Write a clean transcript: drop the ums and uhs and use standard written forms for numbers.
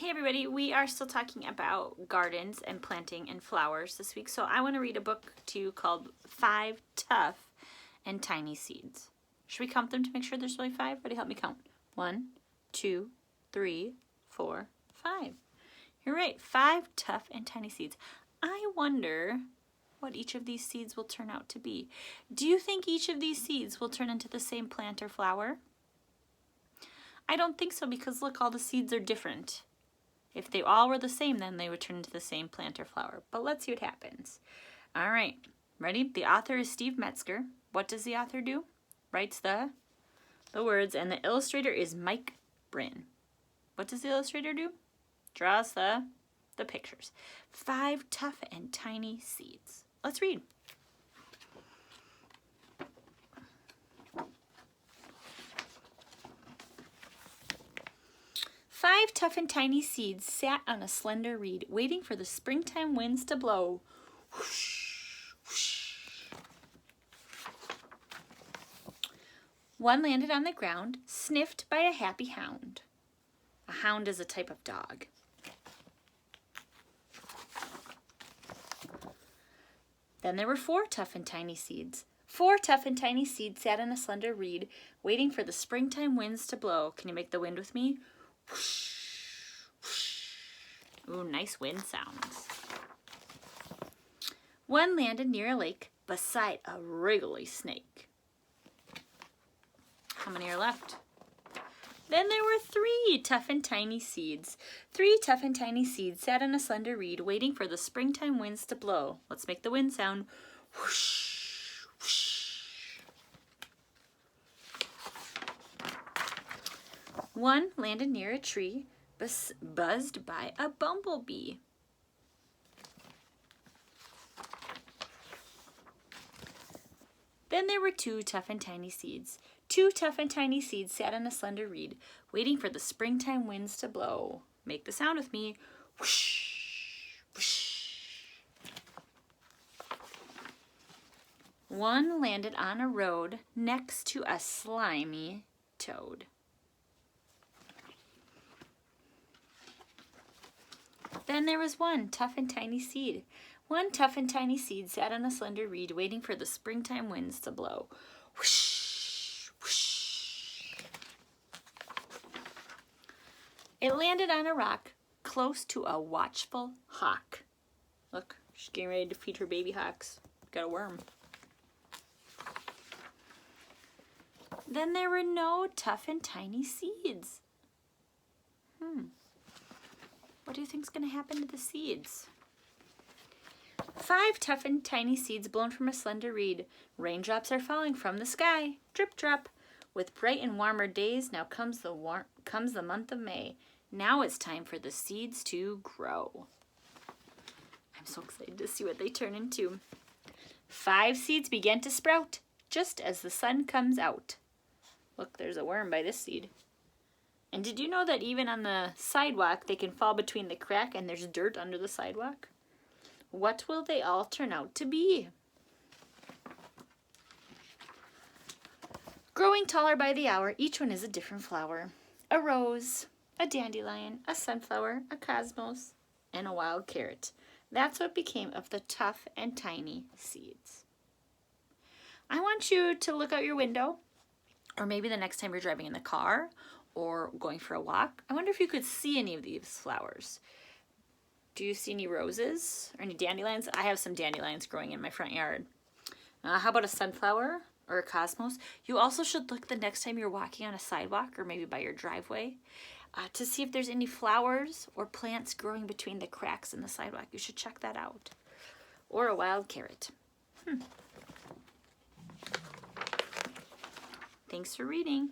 Hey everybody, we are still talking about gardens and planting and flowers this week. So I want to read a book to you called 5 Tough and Tiny Seeds. Should we count them to make sure there's really 5? Ready? Help me count. 1, 2, 3, 4, 5. You're right, 5 tough and tiny seeds. I wonder what each of these seeds will turn out to be. Do you think each of these seeds will turn into the same plant or flower? I don't think so, because look, all the seeds are different. If they all were the same, then they would turn into the same plant or flower. But let's see what happens. All right, ready? The author is Steve Metzger. What does the author do? Writes the words, and the illustrator is Mike Brin. What does the illustrator do? Draws the pictures. 5 tough and tiny seeds. Let's read. Five tough and tiny seeds sat on a slender reed, waiting for the springtime winds to blow. Whoosh, whoosh. One landed on the ground, sniffed by a happy hound. A hound is a type of dog. Then there were 4 tough and tiny seeds. 4 tough and tiny seeds sat on a slender reed, waiting for the springtime winds to blow. Can you make the wind with me? Whoosh, whoosh. Ooh, nice wind sounds. One landed near a lake beside a wriggly snake. How many are left? Then there were 3 tough and tiny seeds. 3 tough and tiny seeds sat on a slender reed, waiting for the springtime winds to blow. Let's make the wind sound. Whoosh, whoosh. One landed near a tree, buzzed by a bumblebee. Then there were 2 tough and tiny seeds. 2 tough and tiny seeds sat on a slender reed, waiting for the springtime winds to blow. Make the sound with me. Whoosh, whoosh. One landed on a road next to a slimy toad. Then there was 1 tough and tiny seed. 1 tough and tiny seed sat on a slender reed, waiting for the springtime winds to blow. Whoosh, whoosh. It landed on a rock close to a watchful hawk. Look, she's getting ready to feed her baby hawks. Got a worm. Then there were no tough and tiny seeds. What do you think is going to happen to the seeds? 5 tough and tiny seeds blown from a slender reed. Raindrops are falling from the sky. Drip, drop. With bright and warmer days, now comes the month of May. Now it's time for the seeds to grow. I'm so excited to see what they turn into. 5 seeds began to sprout, just as the sun comes out. Look, there's a worm by this seed. And did you know that even on the sidewalk, they can fall between the crack and there's dirt under the sidewalk? What will they all turn out to be? Growing taller by the hour, each one is a different flower. A rose, a dandelion, a sunflower, a cosmos, and a wild carrot. That's what became of the tough and tiny seeds. I want you to look out your window, or maybe the next time you're driving in the car, or going for a walk. I wonder if you could see any of these flowers. Do you see any roses or any dandelions? I have some dandelions growing in my front yard. How about a sunflower or a cosmos? You also should look the next time you're walking on a sidewalk or maybe by your driveway to see if there's any flowers or plants growing between the cracks in the sidewalk. You should check that out. Or a wild carrot. Thanks for reading.